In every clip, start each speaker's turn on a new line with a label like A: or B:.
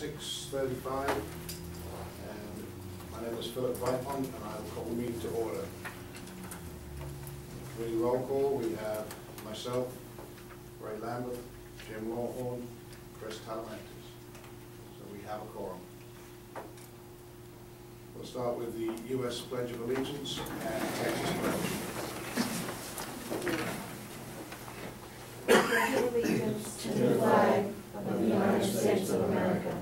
A: 6:35, and my name is Philip Vipon, and I will call the meeting to order. Committee roll call, we have myself, Ray Lambert, Jim Lawhorn, Chris Talamantes. So we have a quorum. We'll start with the U.S. Pledge of Allegiance and Texas Pledge.
B: Pledge of allegiance to the flag of the United States of America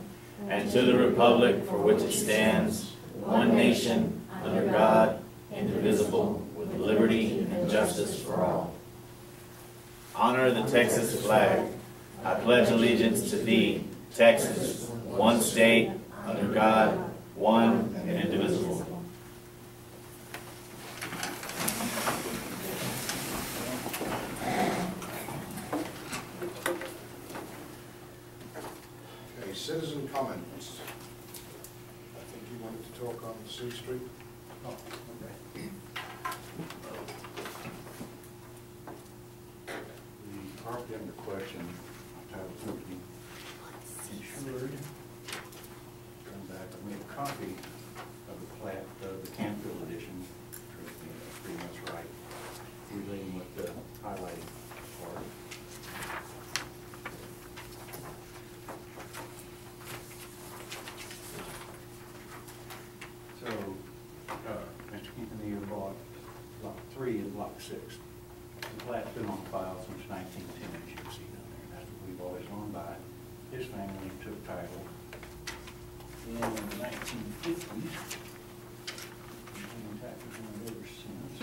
C: and to the republic for which it stands, one nation, under God, indivisible, with liberty and justice for all. Honor the Texas flag. I pledge allegiance to thee, Texas, one state, under God, one and indivisible.
A: Okay, citizen comments. I think you wanted to talk on C Street.
D: Oh, okay. The property under question, title company insured. Come back, I made a copy of the plat of the Canfield edition. Pretty much right. Relating with the highlighted part. So, Mr. Quintanilla bought lot 3 and block 6. The plat's been on file since 1910, as you can see down there. That's what we've always gone by. His family took title in the 1950s. And taxes on it ever since.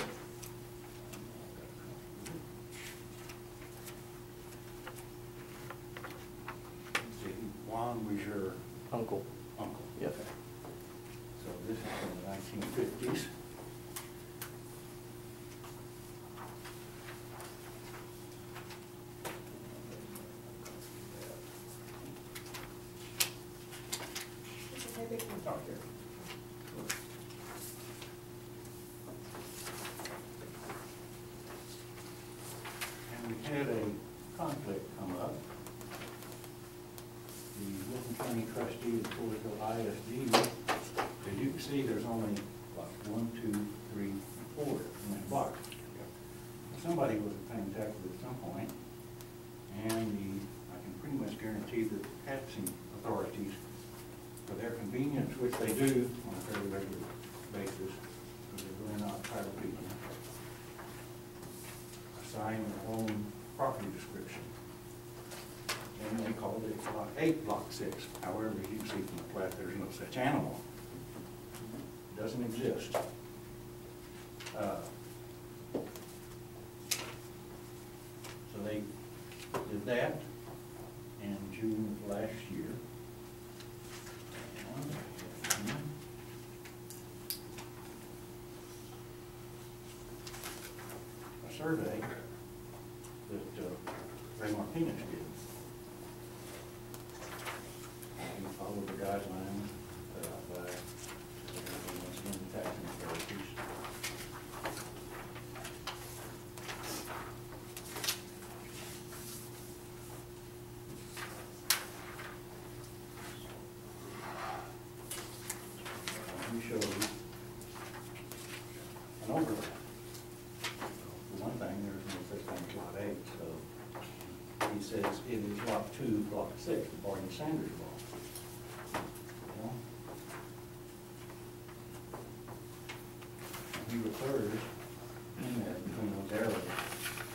D: Let's see, Juan was your
E: Uncle.
D: uncle.
E: Yes.
D: Okay. So this is from the 1950s. Oh, here. And we had a conflict come up. The Wilton County trustee of Floresville ISD, as you can see, there's only blocks 1, 2, 3, 4 in that block. Somebody was paying taxes at some point, and I can pretty much guarantee that the taxing authorities, for their convenience, which they do on a fairly regular basis, because they're really not title people, assign their own property description. And they called it Lot 8, Block 6. However, you can see from the plat, there's no such animal. It doesn't exist. So they did that in June of last year. A survey that Ray Martinez did. He followed the guidelines put out by the taxing authorities. He showed an overlap. For one thing, there's no such thing as Lot 8, so he says it is Lot 2, Block 6, the Barney Sanders law. And he refers in there between those arrows,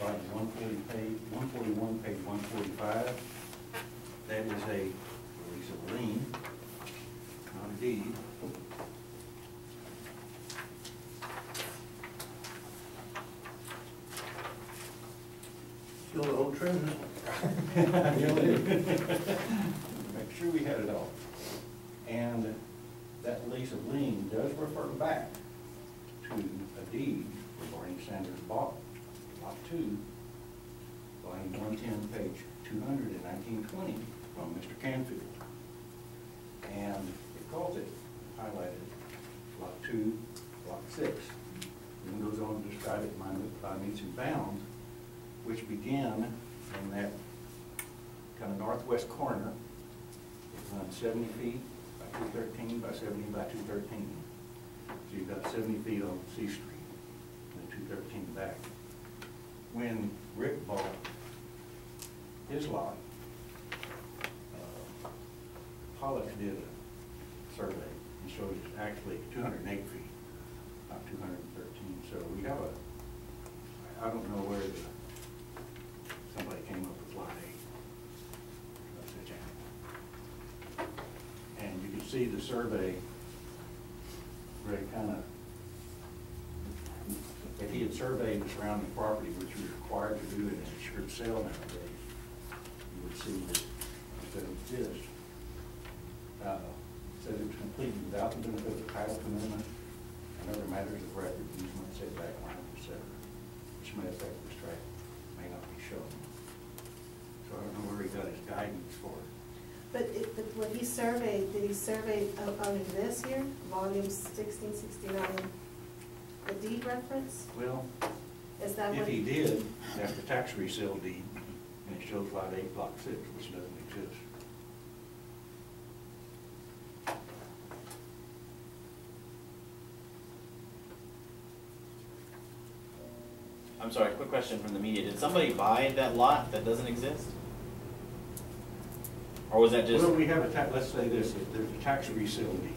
D: volume 141, page 145. That is a release of lien, not a deed.
E: Still the old treasure.
D: Make sure we had it all. And that release of lien does refer back to a deed for Barney Sanders bought Lot 2, volume 110, page 200 in 1920 from Mr. Canfield. And it calls it, highlighted, Lot 2, Block 6. Then goes on to describe it by meets and bounds, which began in that kind of northwest corner. If on 70 feet by 213 by 70 by 213. So you've got 70 feet on C Street and 213 back. When Rick bought his lot, Pollock did a survey and showed it's actually 208 feet, not 213. So we have I don't know where somebody came up with lot 8. That's the channel. And you can see the survey, Greg kind of, if he had surveyed the surrounding property, which you're required to do in an insured sale nowadays, you would see that it exists. Said it was completed without the benefit of title commitment and other matters of record, easement, setback lines, etc., which may affect this tract, may not be shown. So I don't know where he got his guidance for it.
B: But when he surveyed, did he survey on this here, volume 1669, the deed reference?
D: Well,
B: Is that
D: if
B: what?
D: he did, that's the tax resale deed, and it shows lot 8, block 6, which doesn't exist.
C: I'm sorry, quick question from the media. Did somebody buy that lot that doesn't exist? Or was that just?
D: Well, we have let's say this, if there's a tax resale deed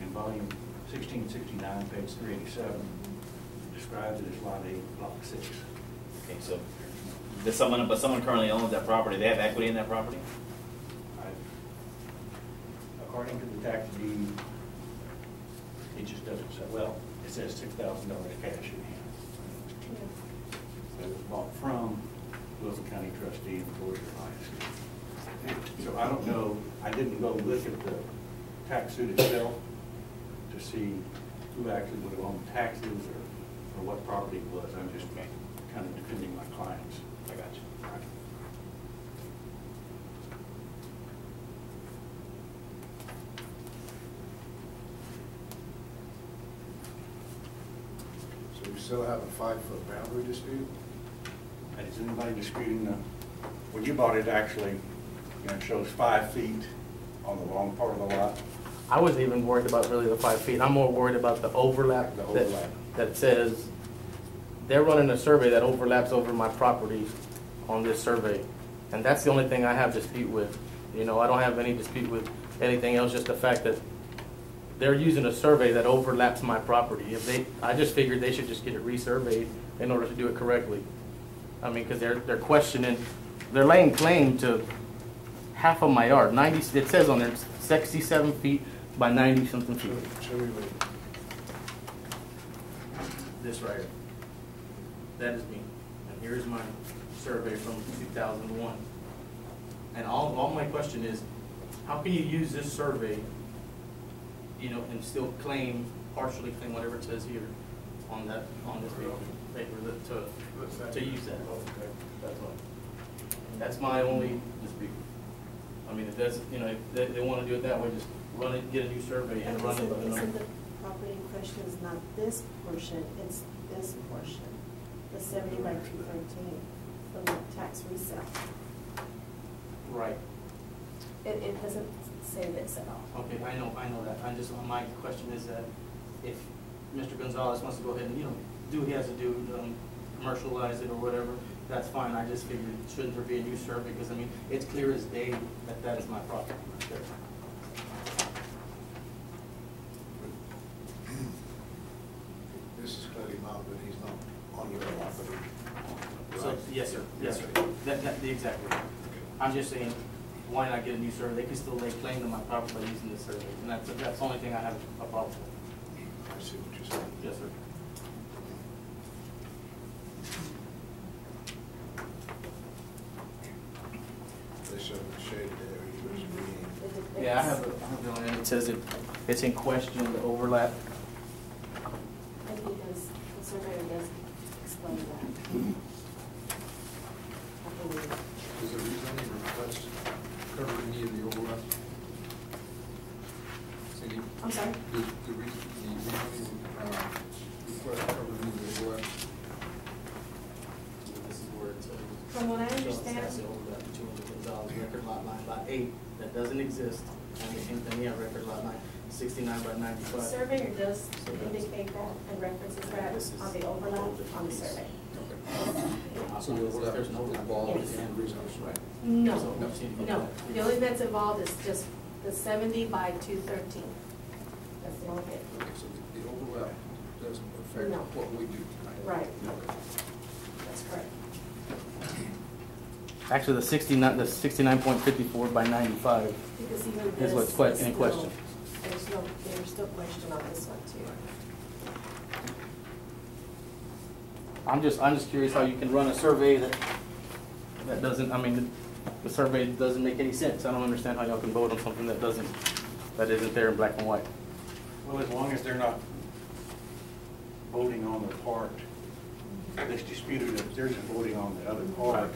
D: in volume 1669, page 387, describes it as lot 8, block 6.
C: Okay, so someone currently owns that property. They have equity in that property?
D: According to the tax deed, it just doesn't say, well, it says $6,000 cash in hand. It was bought from Wilson County trustee and Floresville ISD. So I don't know, I didn't go look at the tax suit itself to see who actually would have owned taxes or what property it was. I'm just kind of defending my clients.
C: I got you.
A: So we still have a 5-foot boundary dispute?
D: And is anybody disputing when you bought it actually, it shows 5 feet on the long part of the lot?
E: I wasn't even worried about really the 5 feet. I'm more worried about the overlap.
D: The overlap.
E: That says, they're running a survey that overlaps over my property on this survey. And that's the only thing I have dispute with. You know, I don't have any dispute with anything else, just the fact that they're using a survey that overlaps my property. I just figured they should just get it resurveyed in order to do it correctly. I mean, because they're questioning, they're laying claim to half of my yard. 90, it says on there, 67 feet by 90 something feet.
A: Show me where.
E: This right here. That is me. And here's my survey from 2001. And all my question is, how can you use this survey, you know, and still claim, partially claim whatever it says here on this paper to use that? That's all. That's my only dispute. I mean, if that's, you know, if they want to do it that way, just run it, get a new survey and run it.
B: Isn't the property in question is not this portion, it's this portion, the 70 by 213 from the tax resale.
E: Right.
B: It doesn't say this at all.
E: Okay, I know that. My question is that if Mr. Gonzalez wants to go ahead and, you know, do what he has to do, commercialize it or whatever, that's fine. I just figured shouldn't there be a new survey, because I mean, it's clear as day that that is my property right there.
A: This is clearly not, but he's not on your property.
E: So, yes, sir. Yes, sir. That the exact word. I'm just saying, why not get a new survey? They can still lay claim to my property by using this survey, and that's the only thing I have a problem with.
A: I see what you're saying.
E: Yes, sir.
A: They show the shaded area as being.
E: Yeah, I have a, and it says it's in question, the overlap.
B: And he does, the surveyor does explain that. I believe.
F: Does the rezoning request cover any of the overlap? Cindy,
B: I'm sorry?
F: does the rezoning request cover any of the overlap?
E: This is where it says.
B: From what I understand,
E: Overlap $200,000 record lot line, lot 8, that doesn't exist, and then you have record lot 69 by
B: The
E: 95.
B: surveyor does indicate that and references that on the overlap on the survey.
F: So the overlap
E: There's
F: is
E: no
F: involved
B: Yes.
F: in resource, right?
B: No,
E: So,
B: no. The only that's involved is just the 70 by 213. That's the only bit.
F: Okay, so the overlap doesn't affect
B: No.
F: what we do tonight.
B: Right.
F: Okay.
B: That's correct.
E: Actually, the 69.54 by 95
B: Because even
E: is
B: this
E: what's in
B: still-
E: question.
B: There's still question on this one too.
E: I'm just curious how you can run a survey that doesn't, I mean, the survey doesn't make any sense. I don't understand how y'all can vote on something that isn't there in black and white.
D: Well, as long as they're not voting on the part that's disputed, if they're just voting on the other part.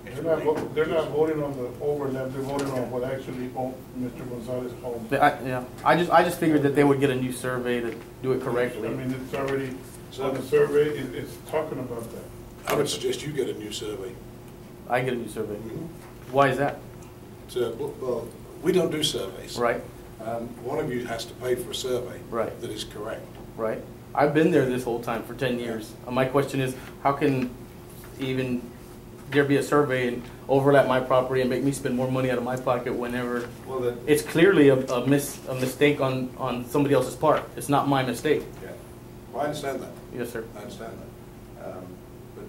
G: They're not voting on the overlap, they're voting on what actually owned Mr. Gonzalez owns.
E: Yeah, I just figured that they would get a new survey to do it correctly.
G: I mean, it's already, on the survey, it's talking about that.
H: I would suggest you get a new survey.
E: I get a new survey. Why is that?
H: So, well, we don't do surveys.
E: Right,
H: One of you has to pay for a survey.
E: Right.
H: That is correct.
E: right. I've been there this whole time for 10 years. My question is, how can even there be a survey and overlap my property and make me spend more money out of my pocket whenever
H: Well, that,
E: it's clearly a mistake on somebody else's part. It's not my mistake.
H: yeah. Well, I understand that.
E: Yes, sir.
H: I understand that. But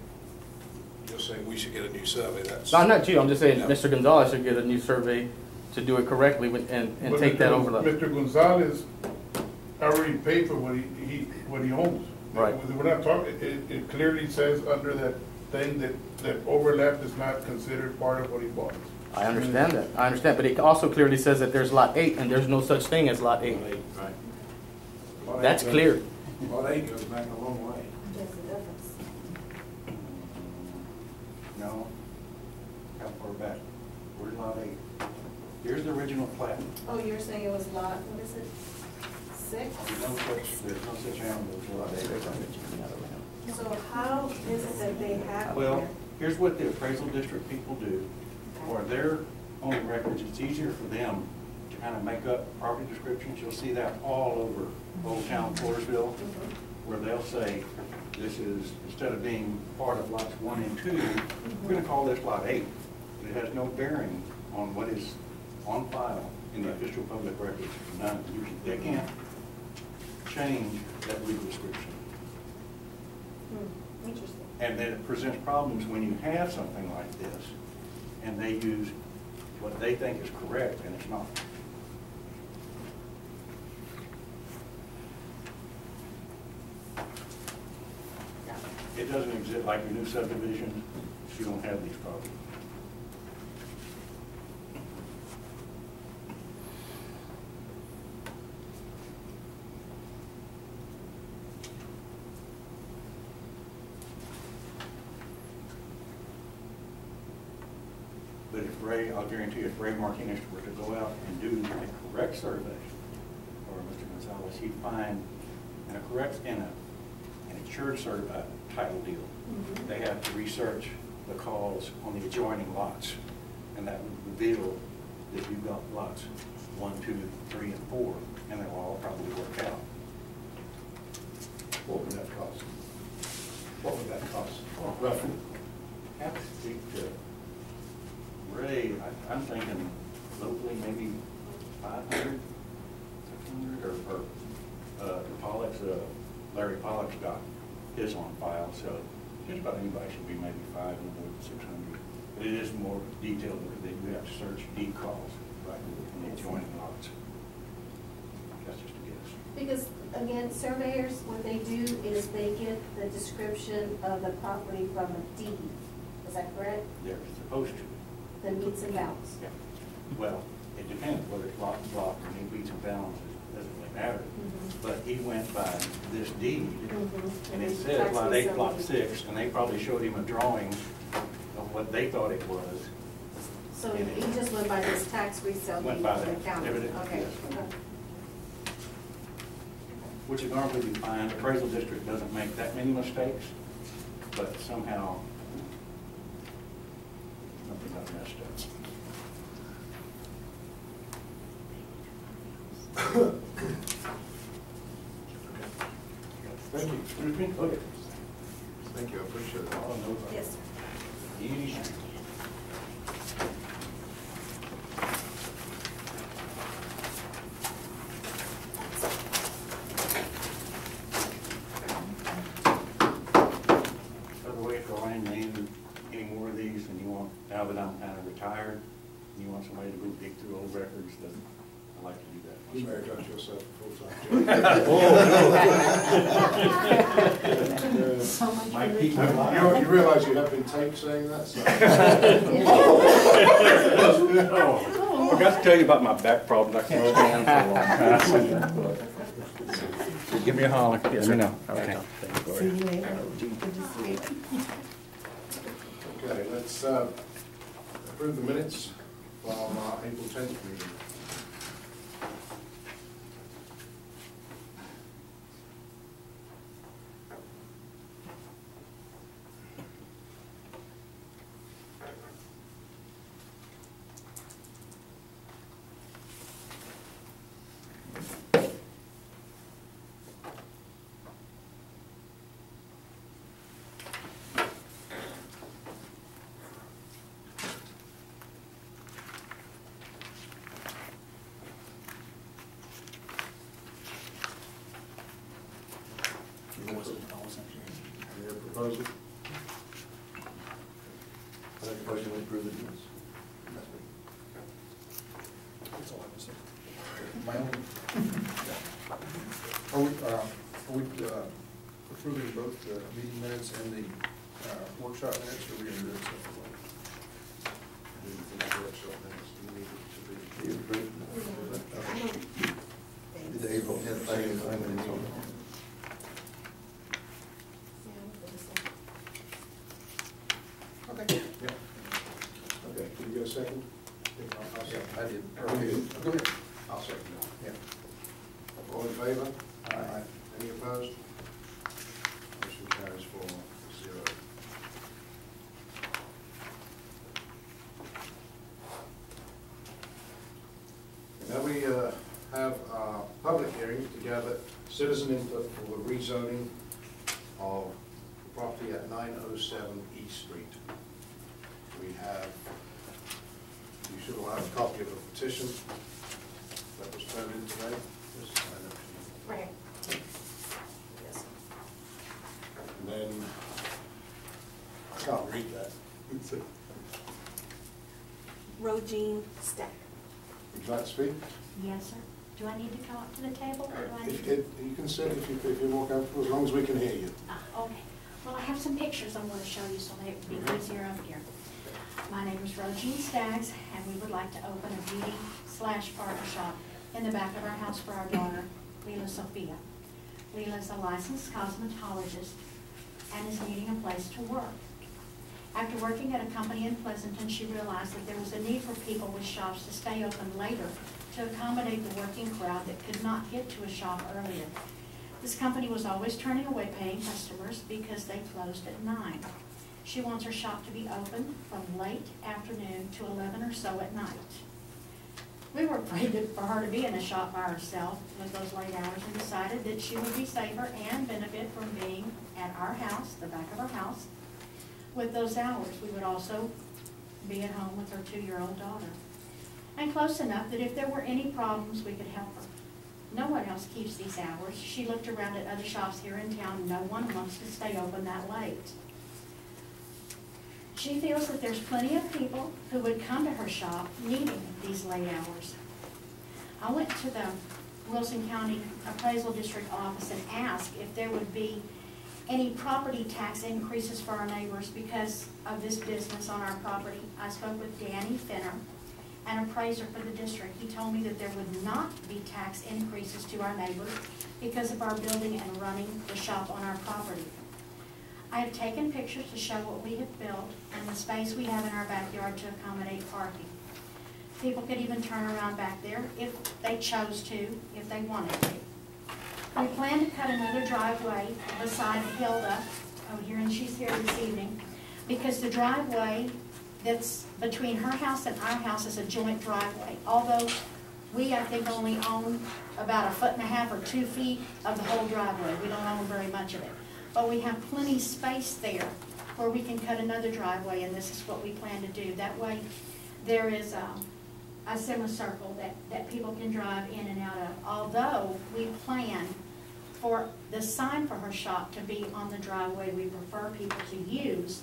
H: you're saying we should get a new survey, that's.
E: No, I'm not you. I'm just saying
H: Yeah.
E: Mr. Gonzalez should get a new survey to do it correctly and
G: But
E: take that overlap.
G: Mr. Gonzalez already paid for what he owns.
E: Right.
G: We're not talking, it clearly says under that thing that overlap is not considered part of what he bought.
E: I understand that. I understand, but it also clearly says that there's lot 8 and there's no such thing as lot 8.
H: Right.
E: That's clear.
H: Lot 8 goes back a long way.
B: There's a difference.
D: No. How far back? Where's lot 8? Here's the original plat.
B: Oh, you're saying it was lot, what is it? 6?
D: There's no such animal as lot 8.
B: So how is it that they have?
D: Well,
B: here?
D: here's what the appraisal district people do. For their own records, it's easier for them to kind of make up property descriptions. You'll see that all over Old Town Floresville, where they'll say, this is, instead of being part of lots 1 and 2, we're going to call this lot 8. It has no bearing on what is on file in the official public records. None. They can't change that legal description.
B: Interesting.
D: And then it presents problems when you have something like this, and they use what they think is correct, and it's not. It doesn't exist like your new subdivision, you don't have these problems. But if Ray, I'll guarantee you, if Ray Martinez were to go out and do a correct survey, or Mr. Gonzalez, he'd find in a correct, in an insured title deal, they have to research the calls on the adjoining lots, and that would reveal that you've got lots 1, 2, 3, and 4, and they will all probably work out.
H: What would that cost? What would that cost?
D: Roughly. Have to speak to Ray, I'm thinking locally maybe 500, 600, or Pollock's, Larry Pollock's got his on file, so just about anybody should be maybe 500, 600. But it is more detailed because you have to search deed calls, right, in the adjoining lots. That's just a guess.
B: Because, again, surveyors, what they do is they get the description of the property from a deed. Is that correct?
D: They're supposed to.
B: The meets and bounds.
D: Yeah. Well, it depends whether it's lot to block or any beats and bounds, it doesn't really matter. But he went by this deed, and it says lot 8, block 6, and they probably showed him a drawing of what they thought it was.
B: So he just went by this tax resale
D: Went
B: deed
D: by
B: for the
D: that,
B: county?
D: evident,
B: Okay.
D: yes. Which would normally be fine. The appraisal district doesn't make that many mistakes, but somehow something got messed up.
A: Thank you.
D: Excuse me? Okay.
A: Thank you, I appreciate it.
D: Oh, no problem.
B: Yes, sir.
D: Easy. By the way, if you're running any more of these and you want, now that I'm kind of retired, and you want somebody to go dig through old records, then I like to do that.
A: You better got yourself a full-time job.
D: Might keep my life.
A: You realize you have been taped saying that, so.
D: Oh, forgot to tell you about my back problems. I can't stand for a long time. Give me a holler. Let me know. Okay.
B: See you later. Good to see you.
A: Okay, let's approve the minutes from April 10th meeting. Any other proposal?
H: I make a motion to approve the minutes.
F: That's all I have to say. My own. Are we approving both the meeting minutes and the workshop minutes, or are we going to do it separately?
A: I didn't think the workshop minutes needed to be.
H: You approve?
F: Did the April 10th thing? Okay. Yeah.
A: Okay, can you get a second? I'll second.
F: Yeah, I did. Okay, go ahead.
A: I'll second that.
F: Yeah.
A: All in favor?
F: Aye.
A: Any opposed? Motion carries 4-0. Now we have a public hearing to gather citizen input for the rezoning of the property at 907 East Street. We have, you should all have a copy of the petition that was turned in today.
B: Right. Yes.
A: And then, I can't read that.
I: Rogine Stack.
A: Would you like to speak?
I: Yes, sir. Do I need to come up to the table, or do I need
A: If,
I: to?
A: you can sit if you're more comfortable, as long as we can hear you.
I: Okay. Well, I have some pictures I'm going to show you, so it will be easier up here. My name is Rogine Staggs, and we would like to open a beauty/barber shop in the back of our house for our daughter, Leila Sophia. Leila is a licensed cosmetologist and is needing a place to work. After working at a company in Pleasanton, she realized that there was a need for people with shops to stay open later to accommodate the working crowd that could not get to a shop earlier. This company was always turning away paying customers because they closed at 9. She wants her shop to be open from late afternoon to 11 or so at night. We were afraid for her to be in a shop by herself with those late hours and decided that she would be safer and benefit from being at our house, the back of our house. With those hours, we would also be at home with her 2-year-old daughter. And close enough that if there were any problems, we could help her. No one else keeps these hours. She looked around at other shops here in town. No one wants to stay open that late. She feels that there's plenty of people who would come to her shop needing these late hours. I went to the Wilson County Appraisal District office and asked if there would be any property tax increases for our neighbors because of this business on our property. I spoke with Danny Finner, an appraiser for the district. He told me that there would not be tax increases to our neighbors because of our building and running the shop on our property. I have taken pictures to show what we have built and the space we have in our backyard to accommodate parking. People could even turn around back there if they chose to, if they wanted to. We plan to cut another driveway beside Hilda, here, and she's here this evening, because the driveway that's between her house and our house is a joint driveway. Although We, I think, only own about 1.5 or 2 feet of the whole driveway. We don't own very much of it. But we have plenty space there where we can cut another driveway, and this is what we plan to do. That way, there is a semicircle that people can drive in and out of. Although we plan for the sign for her shop to be on the driveway we prefer people to use,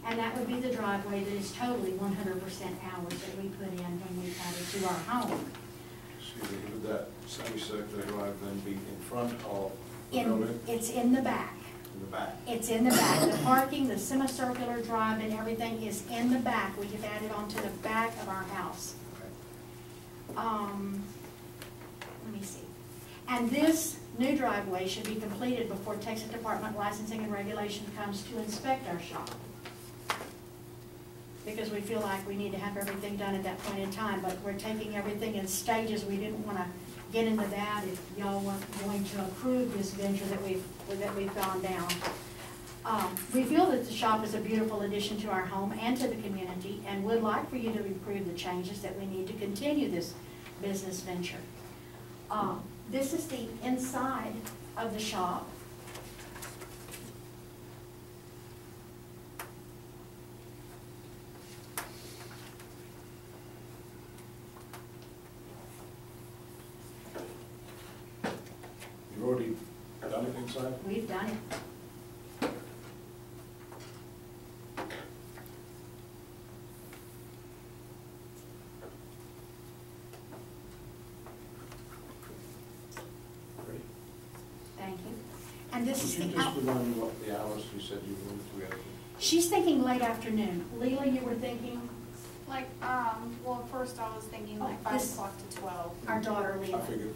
I: and that would be the driveway that is totally 100% ours that we put in when we added to our home.
A: Excuse me, would that semicircular drive then be in front of the building?
I: It's in the back.
A: In the back?
I: It's in the back. The parking, the semicircular drive and everything is in the back. We have added onto the back of our house.
A: Okay.
I: Let me see. And this new driveway should be completed before Texas Department of Licensing and Regulation comes to inspect our shop. Because we feel like we need to have everything done at that point in time, but we're taking everything in stages. We didn't want to get into that if y'all weren't going to approve this venture that we've gone down. We feel that the shop is a beautiful addition to our home and to the community, and would like for you to approve the changes that we need to continue this business venture. This is the inside of the shop.
A: You've already done it inside?
I: We've done it.
A: Ready?
I: Thank you. And this is
A: Could you
I: the
A: just
I: out.
A: remind me what the hours you said you wanted to be open?
I: She's thinking late afternoon. Leela, you were thinking
J: Like, well, first I was thinking like
I: Oh,
J: 5
I: this-
J: o'clock to 12.
I: our daughter
A: I
I: Leela.
A: figured.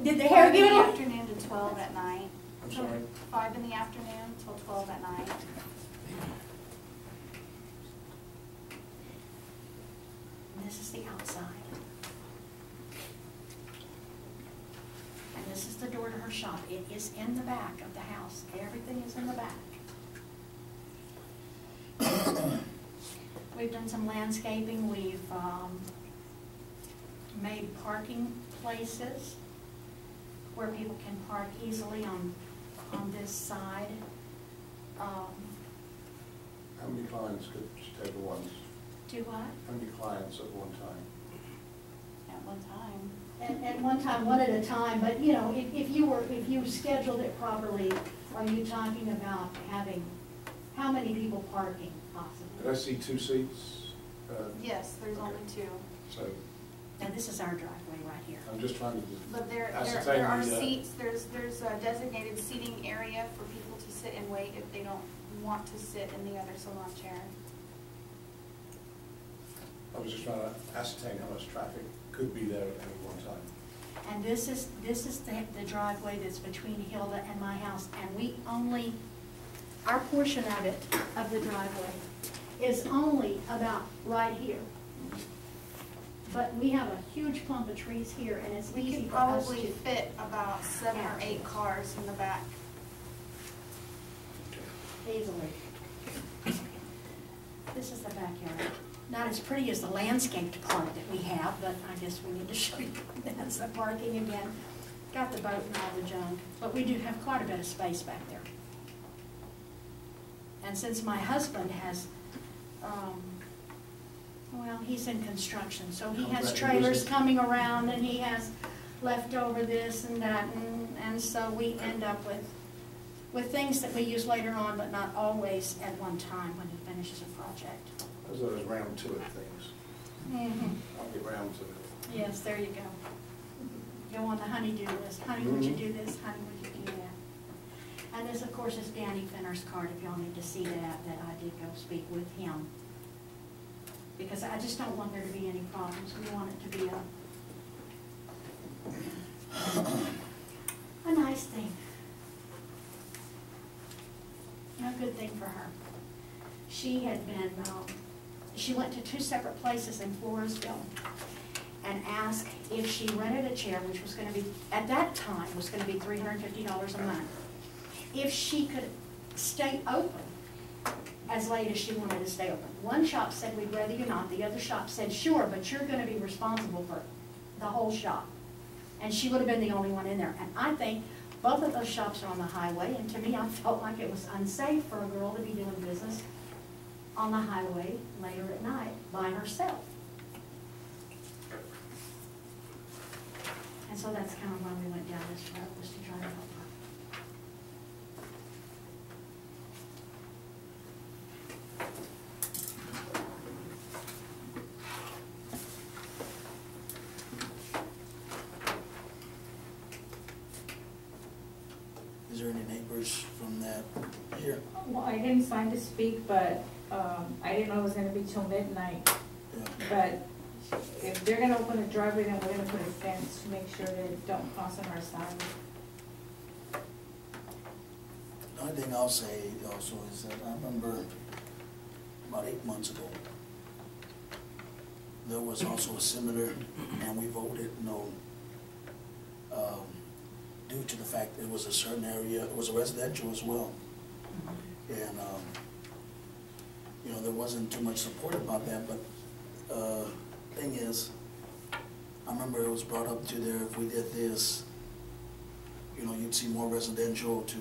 I: Did the hair
J: 5
I: give
J: in
I: it
J: the
I: a-
J: afternoon to 12 at night.
A: I'm sorry?
J: 5 in the afternoon till 12 at night.
I: And this is the outside. And this is the door to her shop. It is in the back of the house. Everything is in the back. We've done some landscaping. We've made parking places where people can park easily on this side.
A: How many clients could you take at once?
I: Do what?
A: How many clients at one time?
J: At one time.
I: At one time, one at a time, but you know, if you scheduled it properly, are you talking about having, how many people parking possibly?
A: Did I see 2 seats?
J: Yes, there's
A: Okay.
J: only 2.
A: So
I: Now, this is our driveway right here.
A: I'm just trying to.
J: But there
A: ascertain
J: are
A: the,
J: seats, there's a designated seating area for people to sit and wait if they don't want to sit in the other salon chair.
A: I was just trying to ascertain how much traffic could be there at any one time.
I: And this is the driveway that's between Hilda and my house, and we only, our portion of it, of the driveway, is only about right here. But we have a huge clump of trees here, and it's
J: We
I: easy
J: could
I: for us
J: probably
I: to.
J: fit about 7 or 8 cars in the back.
I: Easily. This is the backyard. Not as pretty as the landscaped part that we have, but I guess we need to show you that's the parking again. Got the boat and all the junk, but we do have quite a bit of space back there. And since my husband has, well, he's in construction, so he has
A: Contracting
I: trailers
A: business.
I: coming around and he has leftover this and that, and so we end up with things that we use later on, but not always at one time when he finishes a project.
A: Those are those round to it things. I'll get round to it.
I: Yes, there you go. Go on the honey-do list. Honey, would you do this? Honey, would you do that? And this, of course, is Danny Finner's card, if y'all need to see that I did go speak with him. Because I just don't want there to be any problems. We want it to be a nice thing. A good thing for her. She had been, she went to 2 separate places in Floresville and asked if she rented a chair, which was going to be, at that time, was going to be $350 a month. If she could stay open as late as she wanted to stay open. One shop said, we'd rather you not. The other shop said, sure, but you're gonna be responsible for the whole shop. And she would have been the only one in there. And I think both of those shops are on the highway, and to me, I felt like it was unsafe for a girl to be doing business on the highway later at night by herself. And so that's kind of why we went down this road, was to try to help her.
K: Is there any neighbors from that here?
L: Well, I didn't sign to speak, but I didn't know it was gonna be till midnight.
K: Yeah.
L: But if they're gonna open a driveway, then we're gonna put a fence to make sure that it don't cross on our side.
K: The only thing I'll say also is that I remember about 8 months ago, there was also a similar, and we voted no, due to the fact it was a certain area, it was a residential as well. And, you know, there wasn't too much support about that, but thing is, I remember it was brought up to there, if we did this, you know, you'd see more residential to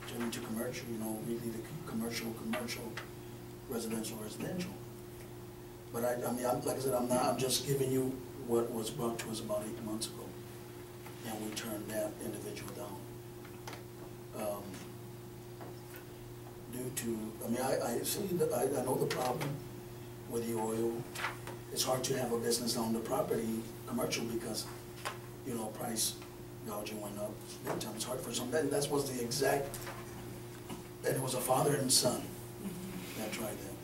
K: turn into commercial, you know, really the commercial, residential. But I mean, like I said, I'm just giving you what was brought to us about 8 months ago, and we turned that individual down. Due to, I mean, I see that, I know the problem with the oil. It's hard to have a business on the property, commercial, because, you know, price gouging went up big time. It's hard for some, that was the exact, and it was a father and son that tried that.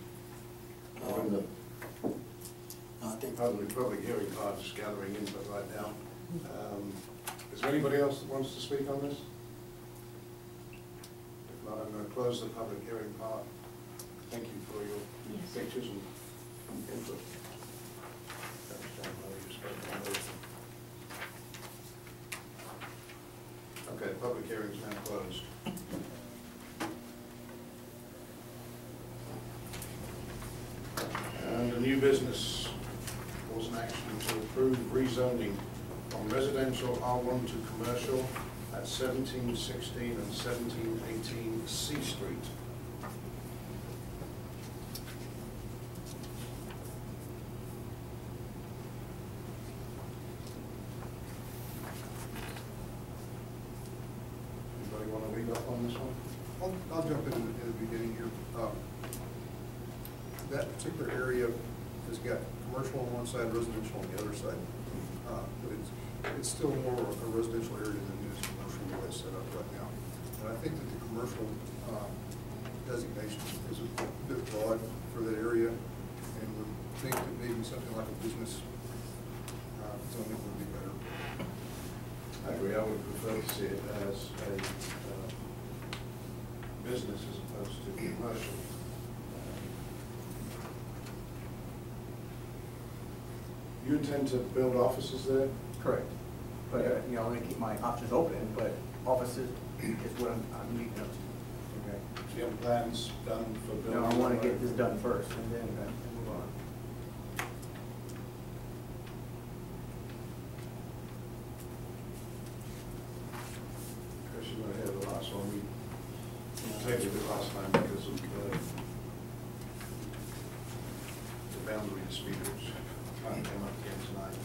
K: I think
A: Public hearing part is gathering input right now. Is there anybody else that wants to speak on this? If not, I'm going to close the public hearing part. Thank you for your pictures and input. Okay, public hearing is now closed. And a new business was an action to approve rezoning from residential R1 to commercial at 1716 and 1718 C Street. Anybody want to read up on this one?
F: I'll jump in the beginning here. That particular area has got commercial on one side, residential on the other side. But it's still more a residential area than it is commercial the way it's set up right now. And I think that the commercial designation is a bit broad for that area, and would think that maybe something like a business zoning would be better.
A: I agree. I would prefer to see it as a business as opposed to commercial. You intend to build offices there?
M: Correct. But, you know, I want to keep my options open, but offices is what I'm leading up to.
A: Okay. Do you have plans done for building?
M: No, I want to get this done first and then move on.
A: Chris, you want to hear the last one? We tabled it last time because of the boundary dispute, which kind of came up again tonight.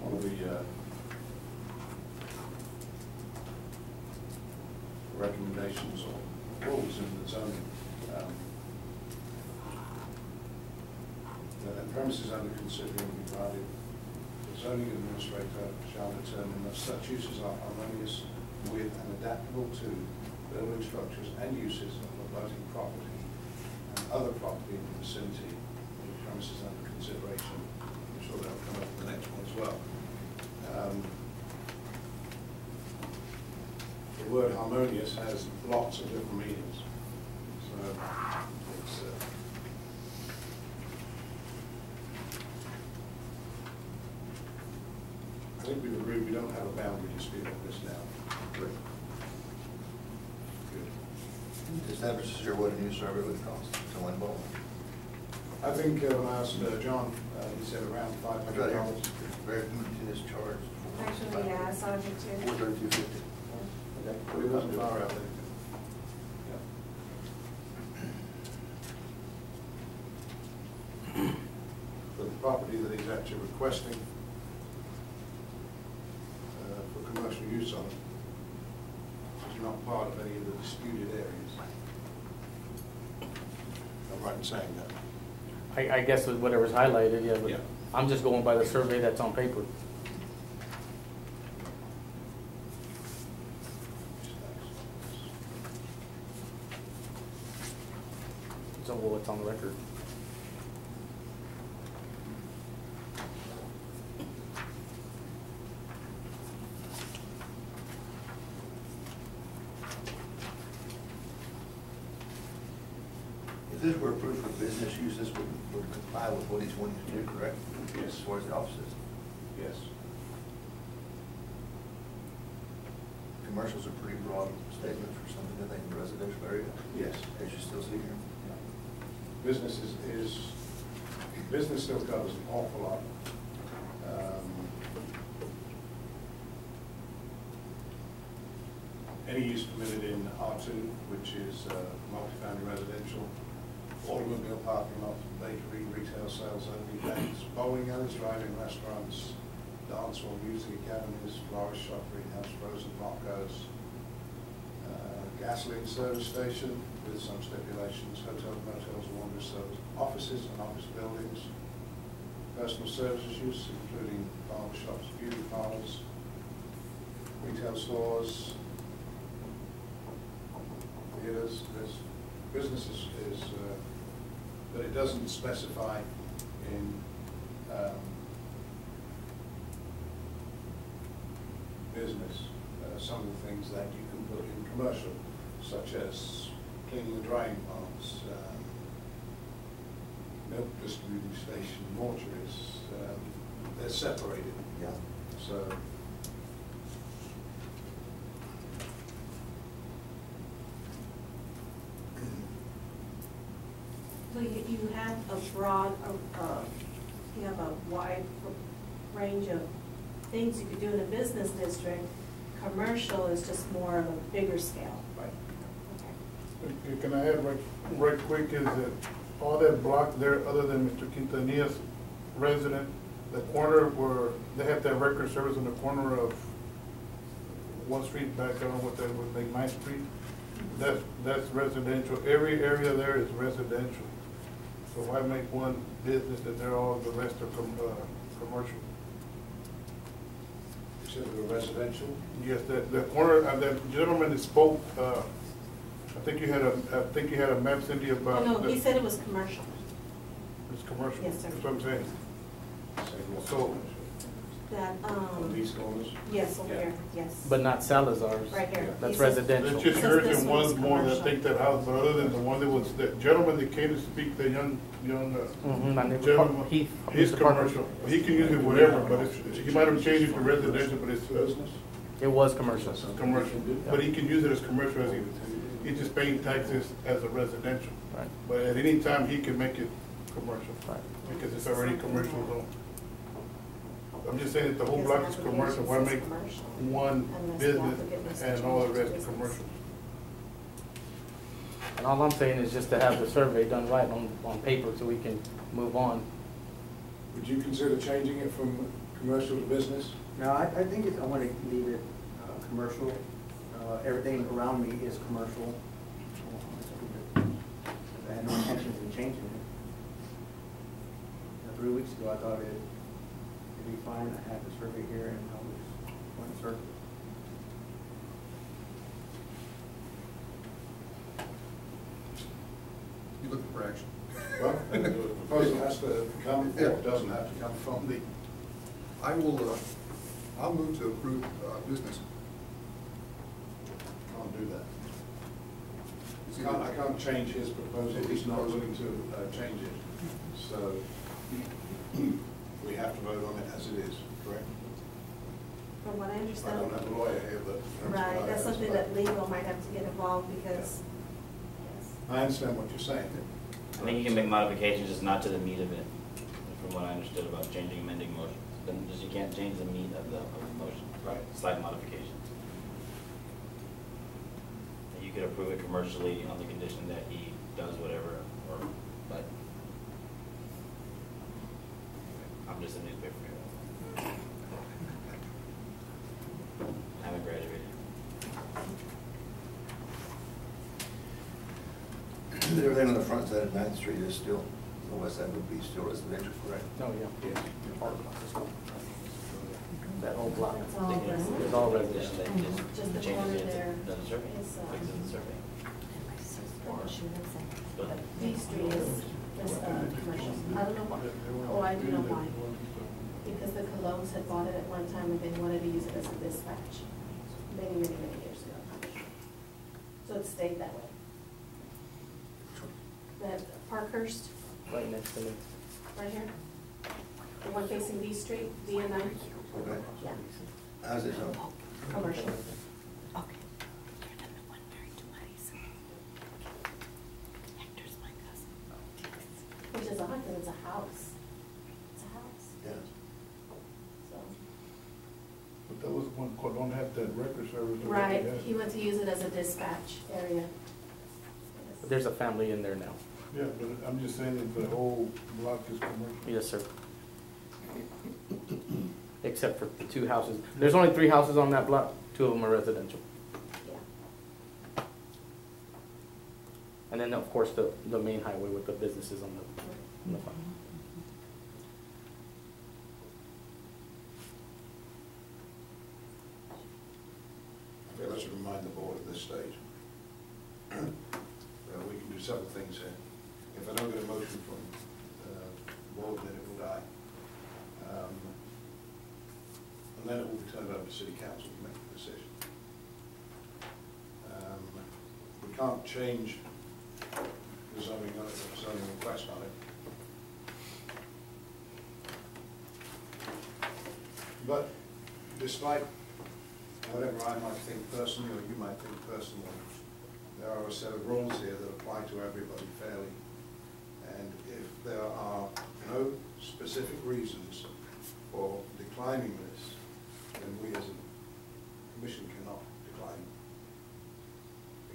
A: One of the recommendations or rules in the zoning, that premises under considering be granted, the zoning administrator shall determine that such uses are harmonious with and adaptable to building structures and uses of abutting property and other property in the vicinity of the premises under consideration. I'm sure that'll come up in the next one as well. The word harmonious has lots of different meanings. So it's agree, we don't have a boundary dispute on this now. Good.
N: Is that for sure what a new survey would cost to one ball?
A: I think when I asked John, he said around $500.
N: Very much in this charge.
B: Actually, yeah, I saw it too.
N: $432.50.
A: Okay, but it wasn't far out there. But the property that he's actually requesting for commercial use on is not part of any of the disputed areas. I'm right in saying that.
E: I guess with whatever's highlighted, yeah, but
A: Yeah.
E: I'm just going by the survey that's on paper. So what's on the record.
N: If this were approved for business use, this would comply with what he's wanting to do, correct?
A: Yes.
N: As far as the offices.
A: Yes.
N: Commercial's a pretty broad statement for something I think in the residential area.
A: Yes.
N: As you still see here.
A: Business business still covers an awful lot. Any use permitted in R2, which is multifamily residential, automobile parking lot, bakery, retail sales only, banks, bowling alleys, driving restaurants, dance hall, music academies, florist shop, greenhouse, frozen markets, gasoline service station with some stipulations, hotels, motels, laundry service, offices and office buildings, personal services use, including barber shops, beauty parlors, retail stores, theaters. There's businesses but it doesn't specify in business some of the things that you can put in commercial, such as cleaning the drying ponds, milk distributing station, mortuaries. They're separated.
N: Yeah.
A: So.
B: So you have a broad, you have a wide range of things you could do in a business district. Commercial is just more of a bigger scale.
A: Right.
B: Okay.
G: Can I add right quick is that all that block there, other than Mr. Quintanilla's resident, the corner where they have that record service on the corner of 1 street back, I don't know what that would make, 9th Street. That's residential. Every area there is residential. So why make one business that they're all, the rest are commercial?
A: You said they were residential?
G: Yes, the corner, that gentleman that spoke, I think you had a map, Cindy, about.
B: Oh, no, he said it was commercial.
G: It's commercial.
B: Yes, sir.
G: That's what I'm saying. So,
B: That,
A: On these corners?
B: yes, over
A: Yeah.
B: here, yes.
E: But not Salazar's.
B: Right here.
E: That's
B: He said-
E: residential.
G: it's just
B: Says
G: yours
B: this
G: and
B: one's
G: one more that
B: commercial.
G: take that house, but other than the one that was, the gentleman that came to speak, the young,
E: My neighbor,
G: gentleman,
E: Heath.
G: he's
E: Mr. Parker.
G: commercial. He can use it whatever, but he might have changed it to residential, but it's
A: Business?
E: It was commercial.
G: commercial. But he can use it as commercial as he's just paying taxes as a residential.
E: Right.
G: But at any time, he can make it commercial,
E: Right.
G: because it's already commercial zone. I'm just saying that the whole block is commercial, why make one business and all the rest are commercial?
E: And all I'm saying is just to have the survey done right on paper so we can move on.
A: Would you consider changing it from commercial to business?
M: No, I think I want to leave it commercial. Everything around me is commercial. I had no intentions in changing it. 3 weeks ago, I thought it'd be fine. I had the survey here and I was going to circle.
F: You looking for action?
A: Well, the proposal has to come, or it doesn't have to come from the.
F: I'll move to approve business.
A: Can't do that. I can't change his proposal, he's not willing to change it. So we have to vote on it as it is, correct?
B: from what I
A: I
B: understand.
A: don't have a lawyer here, but.
B: Right, that's something that legal might have to get involved because, yes.
A: I understand what you're saying.
C: I think you can make modifications, just not to the meat of it, from what I understood about changing, amending motions. Then just you can't change the meat of the motion.
A: Right.
C: Slight modifications. And you could approve it commercially on the condition that he does whatever, or, but I'm just a newspaper guy. I haven't graduated.
N: Everything on the front side of 9th Street is still, the west side would be still residential, correct?
E: Oh, yeah.
A: Yes.
E: That whole block.
B: It's all residential.
E: It's all residential.
B: Just the
C: Changes
B: corner
C: it to
B: there
C: the survey,
B: is,
C: fixes the survey.
B: But D Street is commercial. I don't know why. Oh, I do know why. Because the Colognes had bought it at one time and they wanted to use it as a dispatch many, many, many years ago. So it stayed that way. That Parkhurst,
E: Right next to me.
B: right here. The one facing D Street, D and I.
N: Okay.
B: Yeah,
N: How's it so?
B: commercial. Which is odd, because it's a house. It's a house,
N: Yeah.
B: so.
G: But that was when Colon had that record service. that
B: Right,
G: they had.
B: he went to use it as a dispatch area.
E: But there's a family in there now.
G: Yeah, but I'm just saying that the whole block is commercial.
E: Yes, sir. Except for the 2 houses. There's only 3 houses on that block. 2 of them are residential.
B: Yeah.
E: And then, of course, the main highway with the businesses on the front.
A: I feel I should remind the board at this stage. We can do several things here. If I don't get a motion from the board, then it will die. And then it will be turned over to city council to make the decision. We can't change the zoning request on it. But despite whatever I might think personally, or you might think personally, there are a set of rules here that apply to everybody fairly. And if there are no specific reasons for declining this, then we as a commission cannot decline,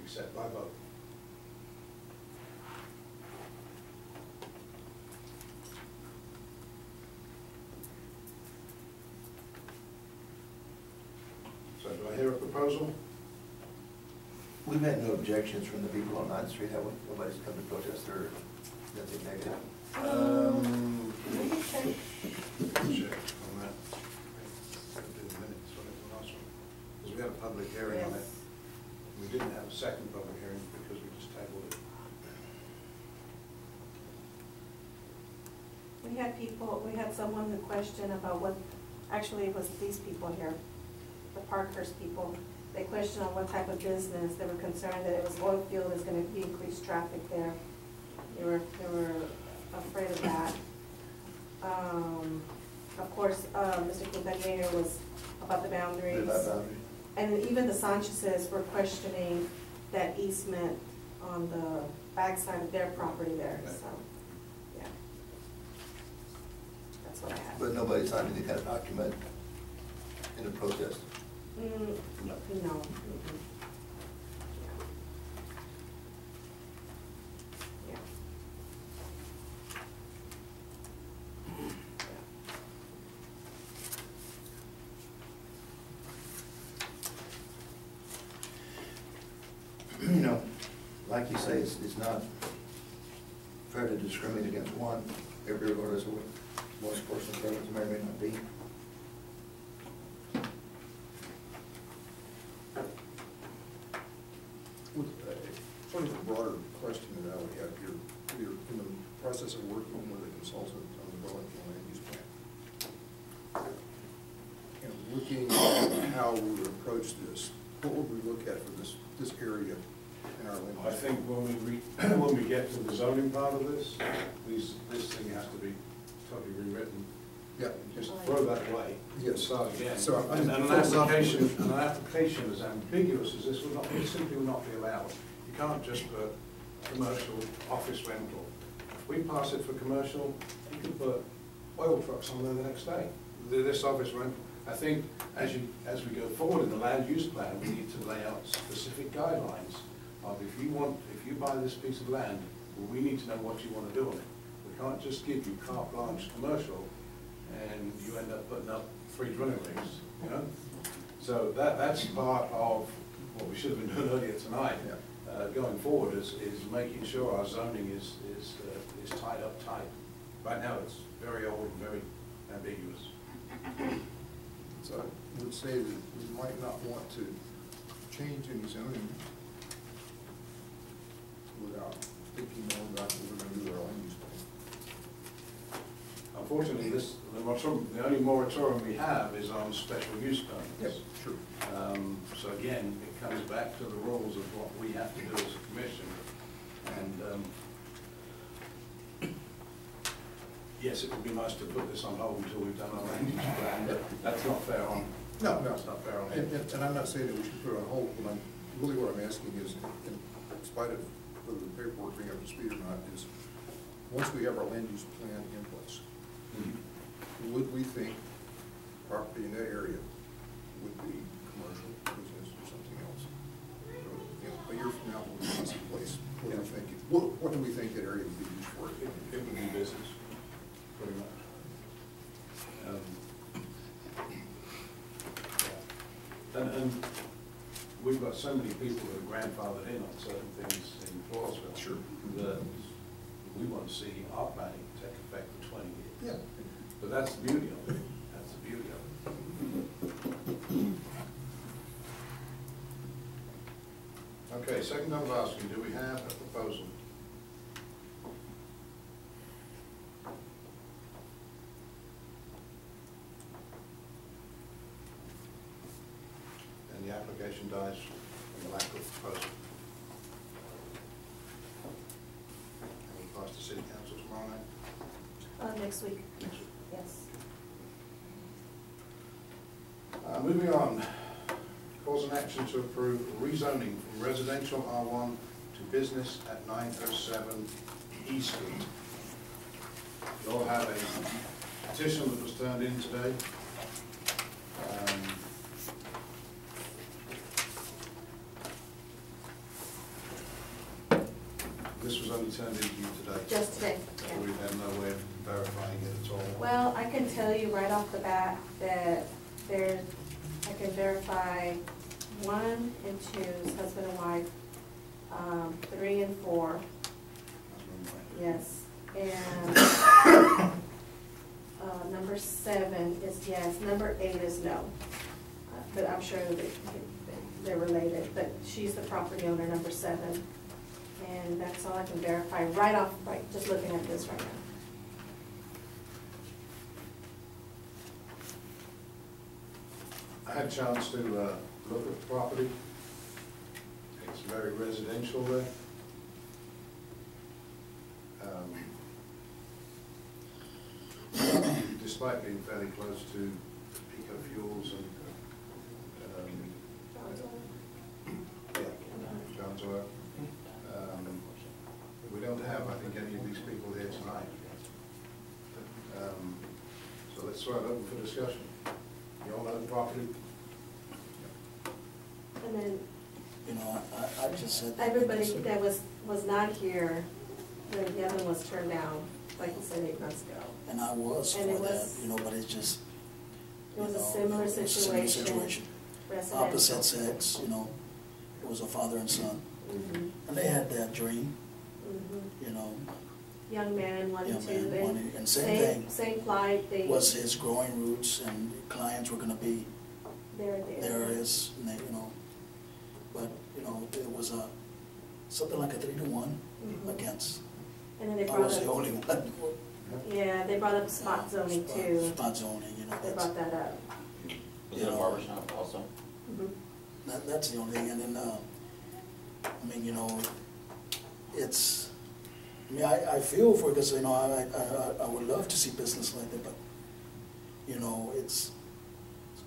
A: except by vote. So do I hear a proposal?
N: We've had no objections from the people on 9th Street, have we? Nobody's come to protest or nothing negative?
A: Check on that. Do the minutes on it, the last one. Because we had a public hearing on it.
B: Yes.
A: We didn't have a second public hearing because we just tabled it.
B: We had someone who questioned about what, actually it was these people here, the Parkhurst people. They questioned on what type of business. They were concerned that it was oil field, there's gonna be increased traffic there. They were afraid of that. Of course, Mr. Quintanilla was about the boundaries.
N: About boundaries.
B: And even the Sanchez's were questioning that easement on the backside of their property there, so, yeah. That's what I have.
N: But nobody signed any kind of document in the protest?
B: No. Mm-mm. Yeah.
N: You know, like you say, it's not fair to discriminate against one, regardless of what one's personal preference may or may not be.
F: Sort of a broader question that I would have here. You're in the process of working with a consultant on developing a land use plan. And looking at how we would approach this, what would we look at for this area in our land use?
A: I think when we get to the zoning part of this, this thing has to be totally rewritten
F: Yeah.
A: just throw that away.
F: Yes.
A: Start again.
F: So I'm
A: And an
F: philosophically-
A: application as ambiguous as this would not, it simply will not be allowed. You can't just put commercial office rental. If we pass it for commercial, you can put oil trucks on there the next day. This office rental, I think as we go forward in the land use plan, we need to lay out specific guidelines of if you buy this piece of land, well, we need to know what you want to do on it. We can't just give you carte blanche commercial and you end up putting up 3 drilling rigs, you know? So that's part of what we should have been doing earlier tonight. Going forward is making sure our zoning is tied up tight. Right now, it's very old and very ambiguous.
F: So I would say that we might not want to change any zoning without thinking more about what we're going to do with our land use plan.
A: Unfortunately, the only moratorium we have is on special use permits.
F: Sure.
A: So again, it comes back to the rules of what we have to do as a commission. And yes, it would be nice to put this on hold until we've done our land use plan, but that's not fair on.
F: No,
A: That's not fair on him.
F: And I'm not saying that we should put it on hold, but what I'm asking is, in spite of whether the paperwork being up to speed or not, is once we have our land use plan in place, would we think property in that area would be commercial, business, or something else? So, you know, a year from now, when we see some place, what do we think that area would be used for?
A: It would be business, pretty much. And we've got so many people that are grandfathered in on certain things in Floresville.
F: Sure.
A: That we want to see our planning take effect for 20 years.
F: Yeah.
A: But that's the beauty of it. That's the beauty of it. Okay, second I'm asking, do we have a proposal? And the application dies from the lack of proposal. And we pass to city council tomorrow night?
B: Next week,
A: Next week.
B: yes.
A: Moving on, cause an action to approve rezoning from residential R1 to business at 907 E Street. You all have a petition that was turned in today. This was only turned in to you today.
B: Just today,
A: So
B: yeah.
A: we've had no way of verifying it at all.
B: Well, I can tell you right off the bat that I can verify 1 and 2 is husband and wife, 3 and 4, yes, and number 7 is yes, number 8 is no. But I'm sure that they're related, but she's the property owner, number 7. And that's all I can verify right, just looking at this right now.
A: I had a chance to look at the property. It's very residential there. Despite being fairly close to Pico Fuels and John's Oil. We don't have, I think, any of these people here tonight. So let's throw it open for discussion. You all know the property?
B: And then
K: You know, I just said that.
B: everybody that was not here when the other one was turned down, like you said, 8 months ago.
K: And I was for
B: And it
K: that,
B: was-
K: you know, but it's just,
B: It was
K: you
B: a
K: know,
B: similar
K: it was a
B: situation. Residential.
K: Opposite sex, you know, it was a father and son.
B: Mhm.
K: And they had that dream,
B: Mhm.
K: you know,
B: Young man wanted
K: young
B: to.
K: man wanted, and same thing
B: Same plight, they.
K: was his growing roots, and clients were gonna be
B: There.
K: there is, and they, you know, but, you know, it was something like a 3-to-1
B: Mhm.
K: against.
B: And then they
K: I
B: brought
K: was the
B: up,
K: only one.
B: yeah, they brought up spot zoning too.
K: Spot zoning, you know,
B: They
K: that's,
B: brought that up.
C: Was it a barber shop also?
B: Mhm.
K: that's the only thing, and then, I mean, you know, it's, I mean, I feel for it, because, you know, I would love to see business like that, but you know, it's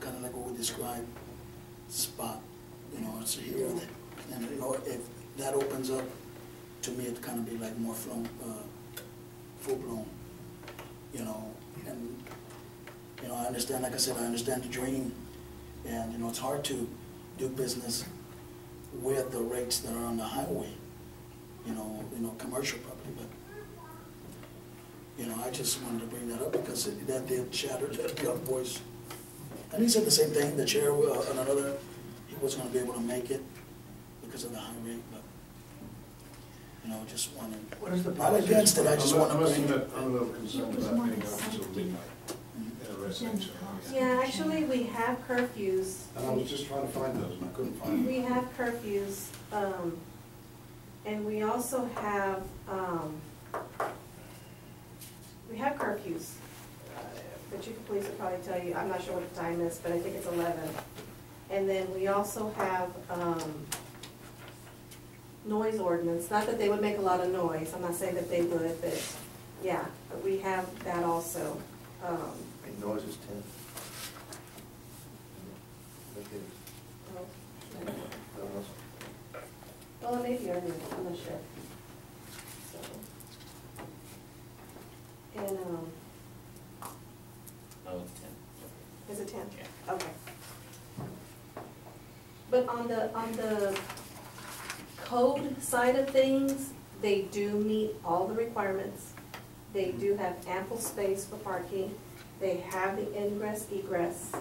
K: kind of like what we described, spot, you know, it's here, and, you know, if that opens up, to me, it kind of be like more full-blown, you know, and, you know, I understand, like I said, I understand the dream, and, you know, it's hard to do business with the rates that are on the highway, you know, commercial property, but, you know, I just wanted to bring that up because that did shatter the other voice. And he said the same thing, the chair, on another, he wasn't gonna be able to make it because of the high rate, but, you know, just wanted,
N: What is the
K: not against it, I just want to bring it.
A: I'm a little concerned about being open until midnight in a residential area.
B: Yeah, actually, we have curfews.
A: And I was just trying to find those, and I couldn't find them.
B: We have curfews, and we also have, curfews. The chief of police will probably tell you, I'm not sure what the time is, but I think it's 11. And then we also have, noise ordinance, not that they would make a lot of noise, I'm not saying that they would, but, yeah, but we have that also.
N: Noise is 10.
B: Well, maybe earlier, I'm not sure. So, and,
C: No, it's 10.
B: is it 10?
C: Yeah.
B: Okay. But on the code side of things, they do meet all the requirements. They do have ample space for parking. They have the ingress, egress.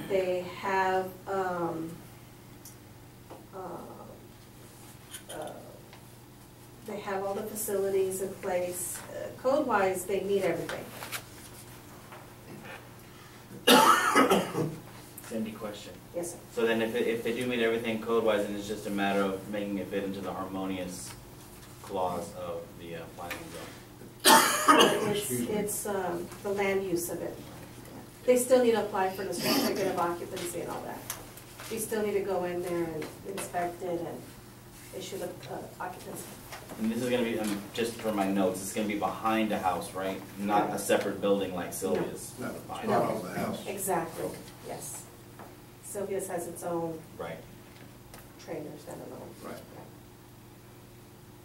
B: They have, they have all the facilities in place. Code-wise, they meet everything.
C: Cindy, question.
B: Yes, sir.
C: So then if they do meet everything code-wise, then it's just a matter of making it fit into the harmonious clause of the planning zone.
B: It's the land use of it. They still need to apply for the certificate of occupancy and all that. You still need to go in there and inspect it and issue the occupancy.
C: And this is gonna be, just for my notes, it's gonna be behind a house, right? Not a separate building like Sylvia's.
A: No,
C: Behind
A: not
C: a
A: on the house.
B: Exactly, yes. Sylvia's has its own
C: Right.
B: trailers, I don't know.
A: Right.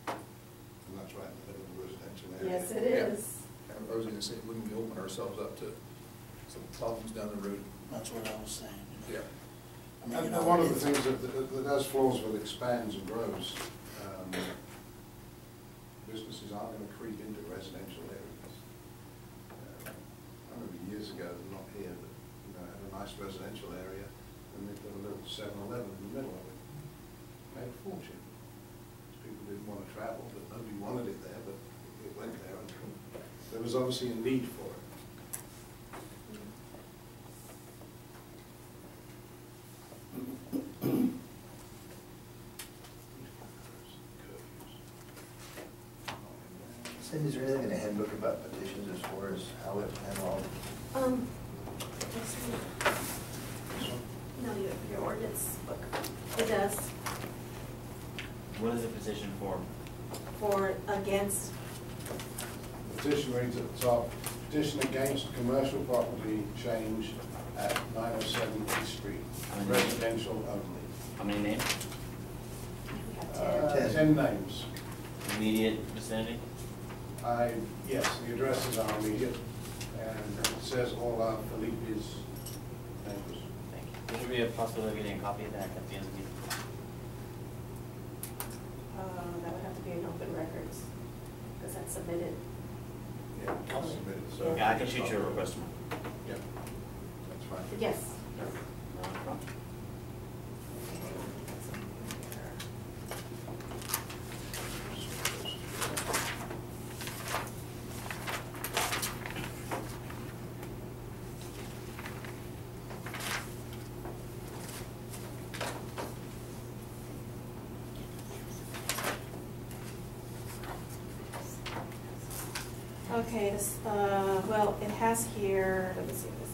A: And that's right in the middle of the residential area.
B: Yes, it is.
H: I was gonna say, wouldn't we open ourselves up to some problems down the road?
K: That's what I was saying. You know.
H: Yeah.
K: I mean, you
A: And
K: know,
A: one of the things that as Floresville expands and grows, businesses are going to creep into residential areas. I remember years ago, not here, but had a nice residential area, and they put a little 7-Eleven in the middle of it. Made a fortune. People didn't want to travel, but nobody wanted it there, but it went there, and there was obviously a need for it.
N: Cindy, is there anything in the handbook about petitions as far as how it handled?
B: Let's see. No, your ordinance book. It does.
C: What is the petition for?
B: For, against,
A: Petition reads at the top, petition against commercial property change at 907 East Street, residential only.
C: How many names?
B: we have 10.
A: 10 names.
C: Immediate vicinity?
A: Yes, the addresses are immediate, and it says all our Felipe's neighbors.
C: Thank you. There should be a possibility of getting a copy of that at the end of the meeting.
B: That would have to be in open records, because that's submitted.
A: Yeah, I'll submit it, so.
C: Yeah, I can shoot you a request tomorrow.
A: Yeah, that's fine.
B: Yes.
C: No problem.
B: Okay, this, well, it has here, let me see, let me see.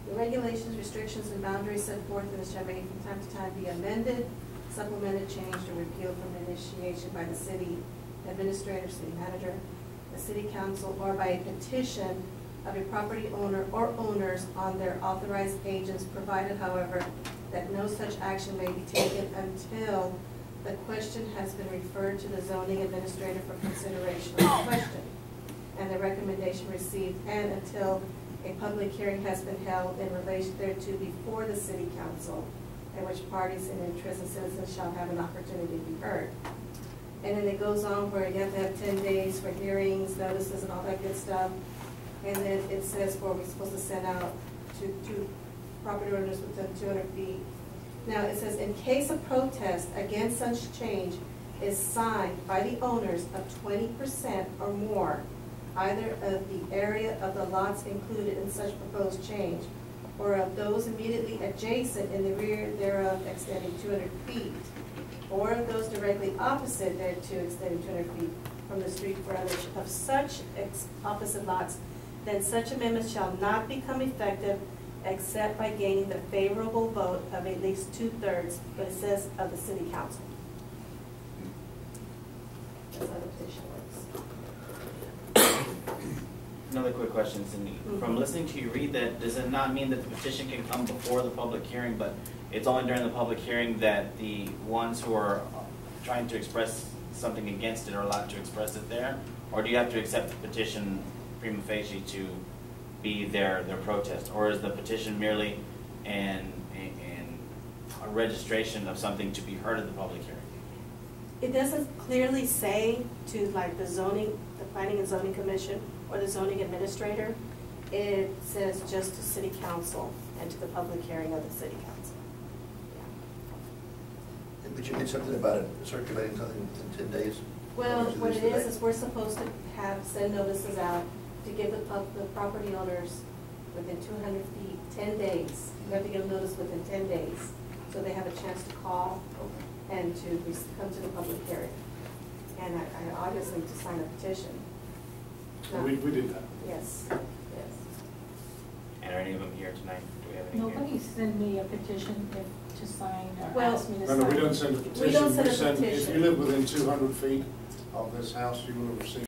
B: The regulations, restrictions, and boundaries set forth in this chapter may from time to time be amended supplemented, changed, or repealed from initiation by the city administrator, city manager, the city council, or by a petition of a property owner or owners on their authorized agents, provided, however, that no such action may be taken until the question has been referred to the zoning administrator for consideration of the question, and the recommendation received, and until a public hearing has been held in relation thereto before the city council, at which parties in interest and citizens shall have an opportunity to be heard. And then it goes on where you have to have 10 days for hearings, notices, and all that good stuff. And then it says where we're supposed to send out to property owners within 200 feet. Now, it says, in case a protest against such change is signed by the owners of 20% or more, either of the area of the lots included in such proposed change, or of those immediately adjacent in the rear thereof extending 200 feet, or of those directly opposite thereto extending 200 feet from the street frontage of such opposite lots, then such amendments shall not become effective except by gaining the favorable vote of at least 2/3, but it says of the city council. That's how the petition works.
C: Another quick question, Cindy. From listening to you read that, does it not mean that the petition can come before the public hearing, but it's only during the public hearing that the ones who are trying to express something against it are allowed to express it there? Or do you have to accept the petition prima facie to be their protest? Or is the petition merely a registration of something to be heard at the public hearing?
B: It doesn't clearly say to like the planning and zoning commission or the zoning administrator. It says just to city council and to the public hearing of the city council.
N: But you did something about it, circulating something within 10 days?
B: Well, what it is we're supposed to send notices out to give the property owners within 200 feet, 10 days. We have to give notice within 10 days, so they have a chance to call and to come to the public hearing. And I obviously to sign a petition. No.
G: We did that.
B: Yes, yes.
C: And are any of them here tonight? Do we have any here?
L: Nobody sent me a petition to sign or
B: Well,
L: ask me to
G: No,
L: sign.
G: no, we don't send a petition.
B: We don't send a
G: If
B: petition.
G: you live within 200 feet of this house, you will receive